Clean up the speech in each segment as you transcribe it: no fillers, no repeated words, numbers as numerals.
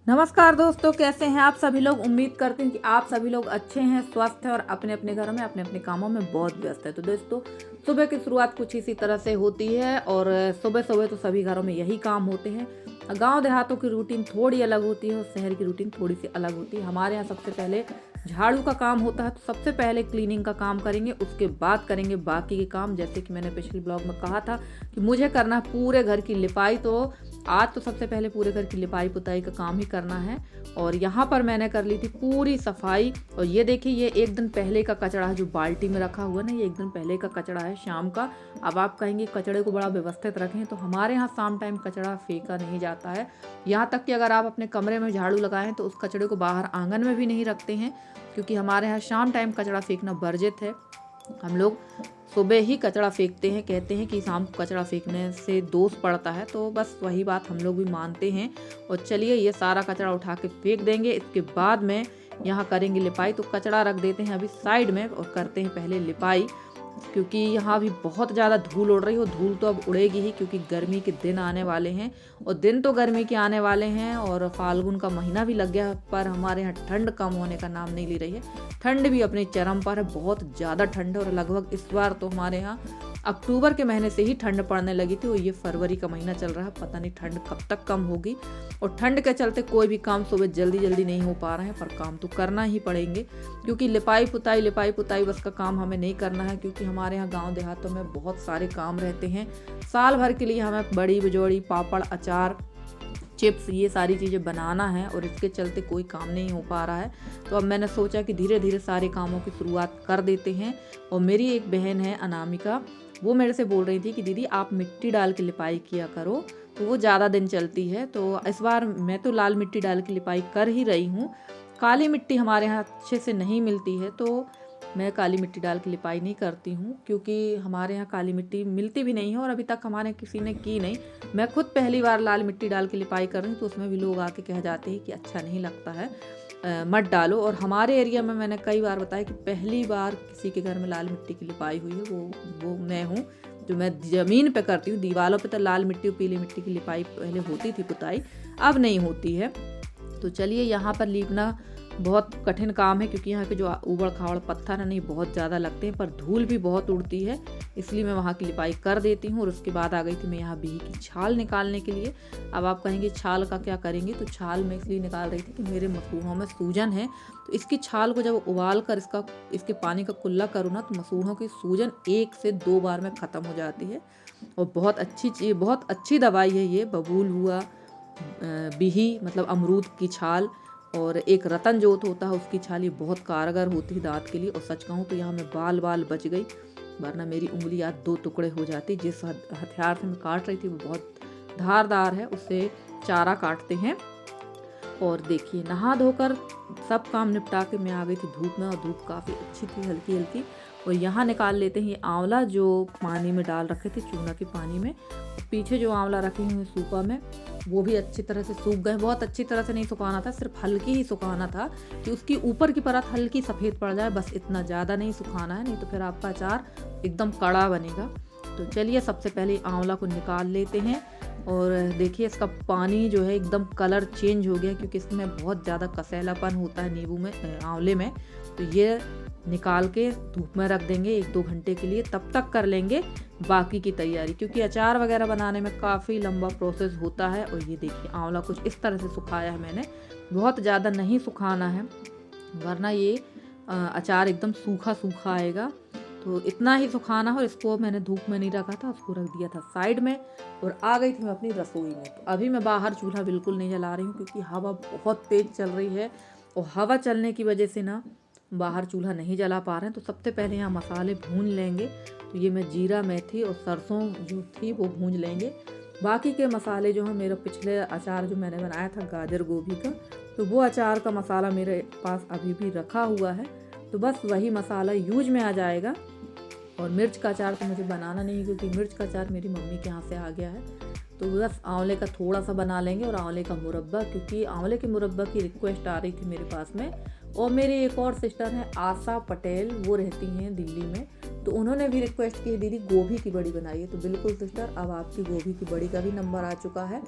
नमस्कार दोस्तों, कैसे हैं आप सभी लोग। उम्मीद करते हैं कि आप सभी लोग अच्छे हैं, स्वस्थ हैं और अपने अपने घरों में अपने अपने कामों में बहुत व्यस्त है। तो दोस्तों, सुबह की शुरुआत कुछ इसी तरह से होती है और सुबह सुबह तो सभी घरों में यही काम होते हैं। गांव देहातों की रूटीन थोड़ी अलग होती है और शहर की रूटीन थोड़ी सी अलग होती है। हमारे यहाँ सबसे पहले झाड़ू का काम होता है, तो सबसे पहले क्लीनिंग का काम करेंगे, उसके बाद करेंगे बाकी के काम। जैसे कि मैंने पिछले ब्लॉग में कहा था कि मुझे करना है पूरे घर की लिपाई, तो आज तो सबसे पहले पूरे घर की लिपाई पुताई का काम ही करना है। और यहाँ पर मैंने कर ली थी पूरी सफाई। और ये देखिए, ये एक दिन पहले का कचड़ा है जो बाल्टी में रखा हुआ ना, ये एक दिन पहले का कचड़ा है शाम का। अब आप कहेंगे कचड़े को बड़ा व्यवस्थित रखें, तो हमारे यहाँ शाम टाइम कचड़ा फेंका नहीं जाता है। यहाँ तक कि अगर आप अपने कमरे में झाड़ू लगाएं तो उस कचड़े को बाहर आंगन में भी नहीं रखते हैं, क्योंकि हमारे यहाँ शाम टाइम कचड़ा फेंकना वर्जित है। हम लोग सुबह ही कचड़ा फेंकते हैं, कहते हैं कि शाम को कचड़ा फेंकने से दोष पड़ता है, तो बस वही बात हम लोग भी मानते हैं। और चलिए, ये सारा कचड़ा उठा के फेंक देंगे। इसके बाद में यहाँ करेंगे लिपाई। तो कचड़ा रख देते हैं अभी साइड में और करते हैं पहले लिपाई, क्योंकि यहाँ भी बहुत ज़्यादा धूल उड़ रही हो। धूल तो अब उड़ेगी ही, क्योंकि गर्मी के दिन आने वाले हैं और दिन तो गर्मी के आने वाले हैं और फाल्गुन का महीना भी लग गया, पर हमारे यहाँ ठंड कम होने का नाम नहीं ले रही है। ठंड भी अपने चरम पर है, बहुत ज़्यादा ठंड है। और लगभग इस बार तो हमारे यहाँ अक्टूबर के महीने से ही ठंड पड़ने लगी थी और ये फरवरी का महीना चल रहा है। पता नहीं ठंड कब तक कम होगी। और ठंड के चलते कोई भी काम सुबह जल्दी जल्दी नहीं हो पा रहे हैं, पर काम तो करना ही पड़ेंगे, क्योंकि लिपाई पुताई बस का काम हमें नहीं करना है। क्योंकि हमारे यहाँ गांव देहातों में बहुत सारे काम रहते हैं। साल भर के लिए हमें बड़ी बिजोड़ी, पापड़, अचार, चिप्स, ये सारी चीज़ें बनाना है और इसके चलते कोई काम नहीं हो पा रहा है। तो अब मैंने सोचा कि धीरे धीरे सारे कामों की शुरुआत कर देते हैं। और मेरी एक बहन है अनामिका, वो मेरे से बोल रही थी कि दीदी आप मिट्टी डाल के लिपाई किया करो, तो वो ज़्यादा दिन चलती है। तो इस बार मैं तो लाल मिट्टी डाल के लिपाई कर ही रही हूँ। काली मिट्टी हमारे यहाँ अच्छे से नहीं मिलती है, तो मैं काली मिट्टी डाल के लिपाई नहीं करती हूँ, क्योंकि हमारे यहाँ काली मिट्टी मिलती भी नहीं है और अभी तक हमारे किसी ने की नहीं। मैं खुद पहली बार लाल मिट्टी डाल के लिपाई कर रही हूँ, तो उसमें भी लोग आके कह जाते हैं कि अच्छा नहीं लगता है, मत डालो। और हमारे एरिया में मैंने कई बार बताया कि पहली बार किसी के घर में लाल मिट्टी की लिपाई हुई है, वो मैं हूँ, जो मैं ज़मीन पे करती हूँ। दीवारों पे तो लाल मिट्टी और पीली मिट्टी की लिपाई पहले होती थी पुताई, अब नहीं होती है। तो चलिए, यहाँ पर लीपना बहुत कठिन काम है, क्योंकि यहाँ के जो ऊबड़ खाबड़ पत्थर है नहीं बहुत ज़्यादा लगते हैं, पर धूल भी बहुत उड़ती है, इसलिए मैं वहाँ की लिपाई कर देती हूँ। और उसके बाद आ गई थी मैं यहाँ बिही की छाल निकालने के लिए। अब आप कहेंगे छाल का क्या करेंगे, तो छाल मैं इसलिए निकाल रही थी कि मेरे मसूड़ों में सूजन है। तो इसकी छाल को जब उबाल कर इसके पानी का कुल्ला करूँ ना, तो मसूड़ों की सूजन 1 से 2 बार में ख़त्म हो जाती है। और बहुत अच्छी चीज़, बहुत अच्छी दवाई है ये। बबूल हुआ, बिही मतलब अमरूद की छाल, और एक रतन जोत होता है उसकी छाल, ये बहुत कारगर होती है दांत के लिए। और सच कहूँ तो यहाँ में बाल बच गई, वरना मेरी उंगली आज 2 टुकड़े हो जाती। जिस हथियार से मैं काट रही थी वो बहुत धारदार है, उससे चारा काटते हैं। और देखिए, नहा धोकर सब काम निपटा के मैं आ गई थी धूप में, और धूप काफ़ी अच्छी थी, हल्की हल्की। और यहाँ निकाल लेते हैं ये आंवला जो पानी में डाल रखे थे, चूना के पानी में। पीछे जो आंवला रखे हुए सूपा में, वो भी अच्छी तरह से सूख गए। बहुत अच्छी तरह से नहीं सुखाना था, सिर्फ हल्की ही सुखाना था कि उसकी ऊपर की परत हल्की सफ़ेद पड़ जाए, बस इतना ज़्यादा नहीं सुखाना है, नहीं तो फिर आपका अचार एकदम कड़ा बनेगा। तो चलिए, सबसे पहले आंवला को निकाल लेते हैं। और देखिए, इसका पानी जो है एकदम कलर चेंज हो गया, क्योंकि इसमें बहुत ज़्यादा कसैलापन होता है नींबू में, आंवले में। तो ये निकाल के धूप में रख देंगे 1-2 घंटे के लिए। तब तक कर लेंगे बाकी की तैयारी, क्योंकि अचार वगैरह बनाने में काफ़ी लंबा प्रोसेस होता है। और ये देखिए, आंवला कुछ इस तरह से सुखाया है मैंने, बहुत ज़्यादा नहीं सुखाना है, वरना ये अचार एकदम सूखा सूखा आएगा। तो इतना ही सुखाना है। और इसको मैंने धूप में नहीं रखा था, उसको रख दिया था साइड में, और आ गई थी मैं अपनी रसोई में। तो अभी मैं बाहर चूल्हा बिल्कुल नहीं जला रही हूँ, क्योंकि हवा बहुत तेज़ चल रही है, और हवा चलने की वजह से ना बाहर चूल्हा नहीं जला पा रहे हैं। तो सबसे पहले यहाँ मसाले भून लेंगे। तो ये मैं जीरा, मेथी और सरसों जो थी वो भून लेंगे। बाकी के मसाले जो हैं, मेरा पिछले अचार जो मैंने बनाया था गाजर गोभी का, तो वो अचार का मसाला मेरे पास अभी भी रखा हुआ है, तो बस वही मसाला यूज में आ जाएगा। और मिर्च का अचार तो मुझे बनाना नहीं, क्योंकि मिर्च का अचार मेरी मम्मी के यहाँ से आ गया है। तो बस आंवले का थोड़ा सा बना लेंगे, और आंवले का मुरब्बा, क्योंकि आंवले के मुरब्बा की रिक्वेस्ट आ रही थी मेरे पास में। और मेरी एक और सिस्टर हैं आशा पटेल, वो रहती हैं दिल्ली में, तो उन्होंने भी रिक्वेस्ट की दीदी गोभी की बड़ी बनाइए। तो बिल्कुल सिस्टर, अब आपकी गोभी की बड़ी का भी नंबर आ चुका है।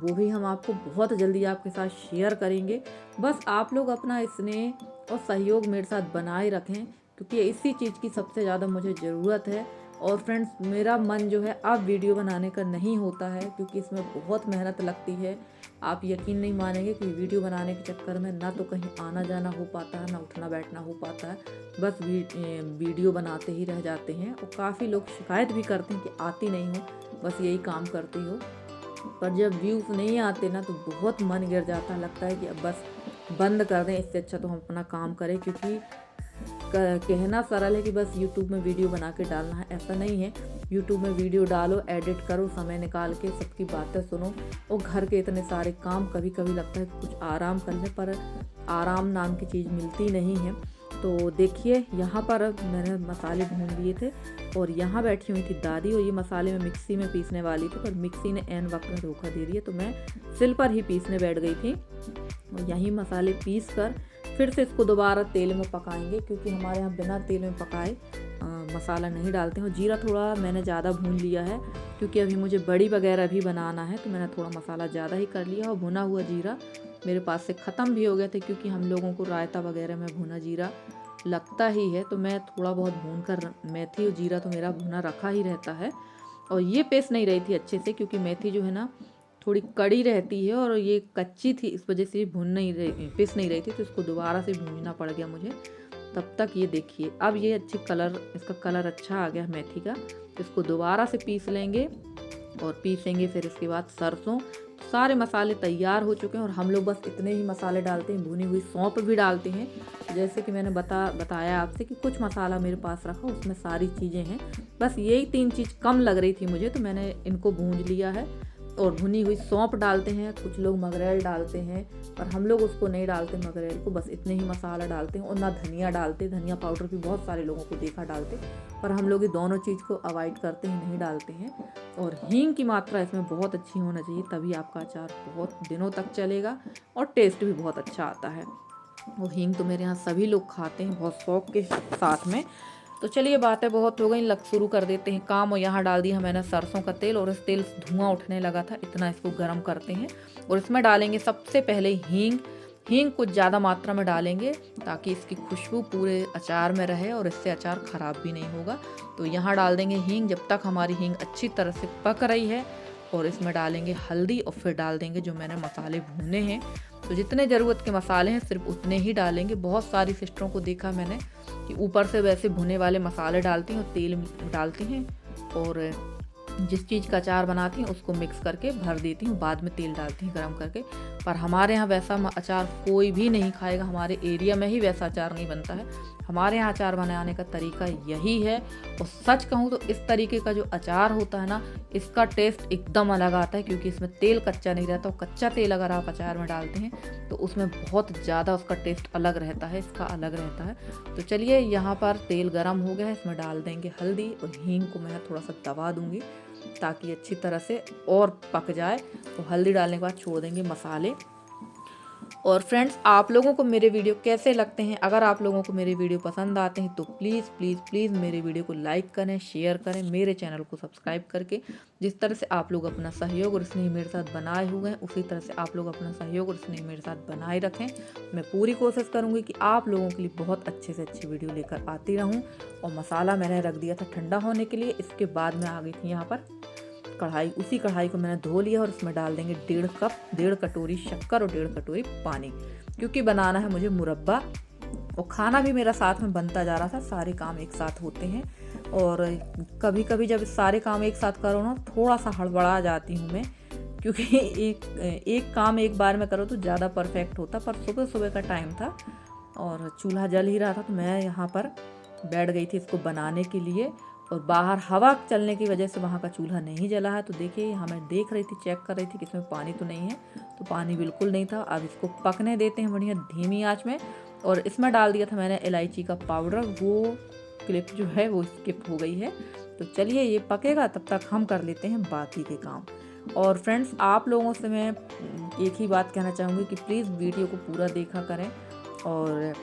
वो भी हम आपको बहुत जल्दी आपके साथ शेयर करेंगे। बस आप लोग अपना स्नेह और सहयोग मेरे साथ बनाए रखें, क्योंकि इसी चीज़ की सबसे ज़्यादा मुझे ज़रूरत है। और फ्रेंड्स, मेरा मन जो है अब वीडियो बनाने का नहीं होता है, क्योंकि इसमें बहुत मेहनत लगती है। आप यकीन नहीं मानेंगे कि वीडियो बनाने के चक्कर में ना तो कहीं आना जाना हो पाता है, ना उठना बैठना हो पाता है। बस वीडियो बनाते ही रह जाते हैं। और काफ़ी लोग शिकायत भी करते हैं कि आती नहीं हो, बस यही काम करती हो। पर जब व्यूज़ नहीं आते ना, तो बहुत मन गिर जाता है, लगता है कि अब बस बंद कर दें, इससे अच्छा तो हम अपना काम करें। क्योंकि कहना सरल है कि बस यूट्यूब में वीडियो बना के डालना है, ऐसा नहीं है। यूट्यूब में वीडियो डालो, एडिट करो, समय निकाल के सबकी बातें सुनो, और घर के इतने सारे काम, कभी कभी लगता है कि कुछ आराम कर लें, पर आराम नाम की चीज़ मिलती नहीं है। तो देखिए, यहाँ पर मैंने मसाले भून लिए थे, और यहाँ बैठी हुई थी दादी, और ये मसाले मैं मिक्सी में पीसने वाली थी, पर मिक्सी ने ऐन वक्त में धोखा दे दिया, तो मैं सिल पर ही पीसने बैठ गई थी। और यही मसाले पीस कर फिर से इसको दोबारा तेल में पकाएंगे, क्योंकि हमारे यहाँ बिना तेल में पकाए मसाला नहीं डालते हैं। और जीरा थोड़ा मैंने ज़्यादा भून लिया है, क्योंकि अभी मुझे बड़ी वगैरह भी बनाना है, तो मैंने थोड़ा मसाला ज़्यादा ही कर लिया। और भुना हुआ जीरा मेरे पास से ख़त्म भी हो गया था, क्योंकि हम लोगों को रायता वगैरह में भुना जीरा लगता ही है, तो मैं थोड़ा बहुत भून कर, मेथी और जीरा तो मेरा भुना रखा ही रहता है। और ये पेस्ट नहीं रही थी अच्छे से, क्योंकि मेथी जो है ना थोड़ी कड़ी रहती है, और ये कच्ची थी, इस वजह से पिस नहीं रही थी, तो इसको दोबारा से भूनना पड़ गया मुझे। तब तक ये देखिए, अब ये इसका कलर अच्छा आ गया मेथी का। इसको दोबारा से पीस लेंगे और पीसेंगे फिर इसके बाद सरसों। सारे मसाले तैयार हो चुके हैं, और हम लोग बस इतने ही मसाले डालते हैं। भुनी हुई सौंफ भी डालते हैं, जैसे कि मैंने बताया आपसे कि कुछ मसाला मेरे पास रखा, उसमें सारी चीज़ें हैं। बस यही 3 चीज़ कम लग रही थी मुझे, तो मैंने इनको भूंज लिया है। और भुनी हुई सौंफ डालते हैं, कुछ लोग मगरेल डालते हैं, पर हम लोग उसको नहीं डालते मगरेल को, बस इतने ही मसाला डालते हैं। और ना धनिया डालते, धनिया पाउडर भी बहुत सारे लोगों को देखा डालते, पर हम लोग ये दोनों चीज़ को अवॉइड करते हैं, नहीं डालते हैं। और हींग की मात्रा इसमें बहुत अच्छी होना चाहिए, तभी आपका अचार बहुत दिनों तक चलेगा और टेस्ट भी बहुत अच्छा आता है। वो हींग तो मेरे यहाँ सभी लोग खाते हैं बहुत शौक के साथ में। तो चलिए, बातें बहुत हो गई, शुरू कर देते हैं काम। और यहाँ डाल दिया मैंने सरसों का तेल, और इस तेल से धुआं उठने लगा था, इतना इसको गर्म करते हैं। और इसमें डालेंगे सबसे पहले हींग। हींग कुछ ज़्यादा मात्रा में डालेंगे, ताकि इसकी खुशबू पूरे अचार में रहे, और इससे अचार ख़राब भी नहीं होगा। तो यहाँ डाल देंगे हींग। जब तक हमारी हींग अच्छी तरह से पक रही है, और इसमें डालेंगे हल्दी, और फिर डाल देंगे जो मैंने मसाले भूने हैं। तो जितने ज़रूरत के मसाले हैं सिर्फ उतने ही डालेंगे। बहुत सारी सिस्टरों को देखा मैंने कि ऊपर से वैसे भुने वाले मसाले डालती हैं और तेल डालती हैं, और जिस चीज़ का अचार बनाती हैं उसको मिक्स करके भर देती हूँ, बाद में तेल डालती हूँ गरम करके। पर हमारे यहाँ वैसा अचार कोई भी नहीं खाएगा, हमारे एरिया में ही वैसा अचार नहीं बनता है। हमारे यहाँ अचार बनाने का तरीका यही है। और सच कहूँ तो इस तरीके का जो अचार होता है ना, इसका टेस्ट एकदम अलग आता है, क्योंकि इसमें तेल कच्चा नहीं रहता। और कच्चा तेल अगर आप अचार में डालते हैं तो उसमें बहुत ज़्यादा उसका टेस्ट अलग रहता है, इसका अलग रहता है। तो चलिए, यहाँ पर तेल गर्म हो गया है, इसमें डाल देंगे हल्दी, और हींग को मैं थोड़ा सा दबा दूँगी ताकि अच्छी तरह से और पक जाए। तो हल्दी डालने के बाद छोड़ देंगे मसाले। और फ्रेंड्स, आप लोगों को मेरे वीडियो कैसे लगते हैं? अगर आप लोगों को मेरे वीडियो पसंद आते हैं तो प्लीज़ प्लीज़ प्लीज़ मेरे वीडियो को लाइक करें, शेयर करें, मेरे चैनल को सब्सक्राइब करके। जिस तरह से आप लोग अपना सहयोग और स्नेह मेरे साथ बनाए हुए हैं, उसी तरह से आप लोग अपना सहयोग और स्नेह मेरे साथ बनाए रखें। मैं पूरी कोशिश करूँगी कि आप लोगों के लिए बहुत अच्छे से अच्छी वीडियो लेकर आती रहूँ। और मसाला मैंने रख दिया था ठंडा होने के लिए। इसके बाद में आ गई थी यहाँ पर कढ़ाई। उसी कढ़ाई को मैंने धो लिया, और इसमें डाल देंगे 1.5 कटोरी शक्कर और 1.5 कटोरी पानी, क्योंकि बनाना है मुझे मुरब्बा। और खाना भी मेरा साथ में बनता जा रहा था, सारे काम एक साथ होते हैं। और कभी कभी जब सारे काम एक साथ करो ना, थोड़ा सा हड़बड़ा जाती हूँ मैं, क्योंकि एक काम एक बार में करो तो ज़्यादा परफेक्ट होता। पर सुबह सुबह का टाइम था और चूल्हा जल ही रहा था, तो मैं यहाँ पर बैठ गई थी इसको बनाने के लिए। और बाहर हवा चलने की वजह से वहाँ का चूल्हा नहीं जला है। तो देखिए, यहाँ मैं देख रही थी, चेक कर रही थी कि इसमें पानी तो नहीं है, तो पानी बिल्कुल नहीं था। अब इसको पकने देते हैं बढ़िया धीमी आंच में। और इसमें डाल दिया था मैंने इलायची का पाउडर, वो क्लिप जो है वो स्किप हो गई है। तो चलिए, ये पकेगा, तब तक हम कर लेते हैं बाकी के काम। और फ्रेंड्स, आप लोगों से मैं एक ही बात कहना चाहूँगी कि प्लीज़ वीडियो को पूरा देखा करें, और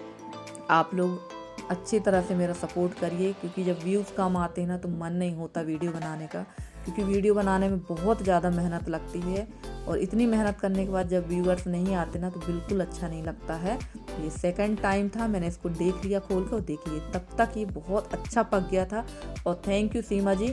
आप लोग अच्छी तरह से मेरा सपोर्ट करिए, क्योंकि जब व्यूज़ कम आते हैं ना, तो मन नहीं होता वीडियो बनाने का, क्योंकि वीडियो बनाने में बहुत ज़्यादा मेहनत लगती है। और इतनी मेहनत करने के बाद जब व्यूअर्स नहीं आते ना तो बिल्कुल अच्छा नहीं लगता है। ये सेकंड टाइम था, मैंने इसको देख लिया खोल के और देखिए तब तक ये बहुत अच्छा पक गया था। और थैंक यू सीमा जी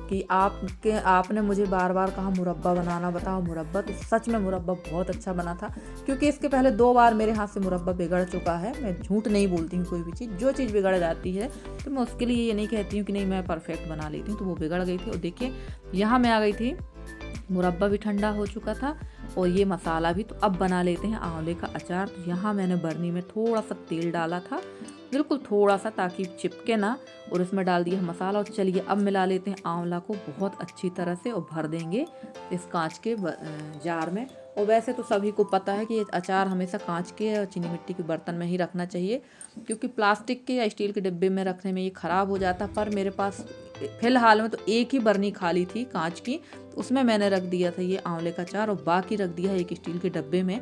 कि आपने मुझे बार बार कहा मुरब्बा बनाना, बताओ मुरब्बा। तो सच में मुरब्बा बहुत अच्छा बना था, क्योंकि इसके पहले 2 बार मेरे हाथ से मुरब्बा बिगड़ चुका है। मैं झूठ नहीं बोलती हूँ, कोई भी चीज़ जो चीज़ बिगड़ जाती है तो मैं उसके लिए ये नहीं कहती हूँ कि नहीं मैं परफेक्ट बना लेती हूँ। तो वो बिगड़ गई थी। और देखिए यहाँ मैं आ गई थी, मुरब्बा भी ठंडा हो चुका था और ये मसाला भी। तो अब बना लेते हैं आंवले का अचार। तो यहाँ मैंने बर्नी में थोड़ा सा तेल डाला था, बिल्कुल थोड़ा सा, ताकि चिपके ना, और इसमें डाल दिया मसाला। और चलिए अब मिला लेते हैं आंवला को बहुत अच्छी तरह से और भर देंगे इस कांच के जार में। और वैसे तो सभी को पता है कि ये अचार हमेशा कांच के और चीनी मिट्टी के बर्तन में ही रखना चाहिए, क्योंकि प्लास्टिक के या स्टील के डिब्बे में रखने में ये ख़राब हो जाता। पर मेरे पास फ़िलहाल में तो एक ही बर्नी खाली थी कांच की, तो उसमें मैंने रख दिया था ये आंवले का अचार और बाकी रख दिया है एक स्टील के डब्बे में।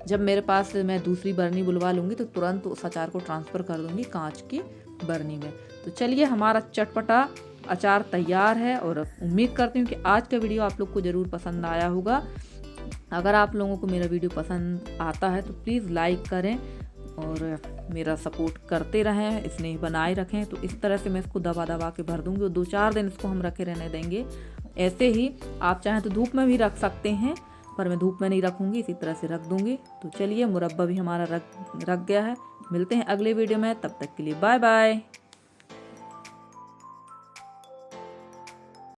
जब मेरे पास मैं दूसरी बर्नी बुलवा लूँगी तो तुरंत उस अचार को ट्रांसफ़र कर दूँगी कांच की बर्नी में। तो चलिए हमारा चटपटा अचार तैयार है और उम्मीद करती हूँ कि आज का वीडियो आप लोग को ज़रूर पसंद आया होगा। अगर आप लोगों को मेरा वीडियो पसंद आता है तो प्लीज़ लाइक करें और मेरा सपोर्ट करते रहें, स्नेह बनाए रखें। तो इस तरह से मैं इसको दबा दबा के भर दूँगी और 2-4 दिन इसको हम रखे रहने देंगे। ऐसे ही आप चाहें तो धूप में भी रख सकते हैं, पर मैं धूप में नहीं रखूँगी, इसी तरह से रख दूँगी। तो चलिए मुरब्बा भी हमारा रख गया है। मिलते हैं अगले वीडियो में, तब तक के लिए बाय बाय।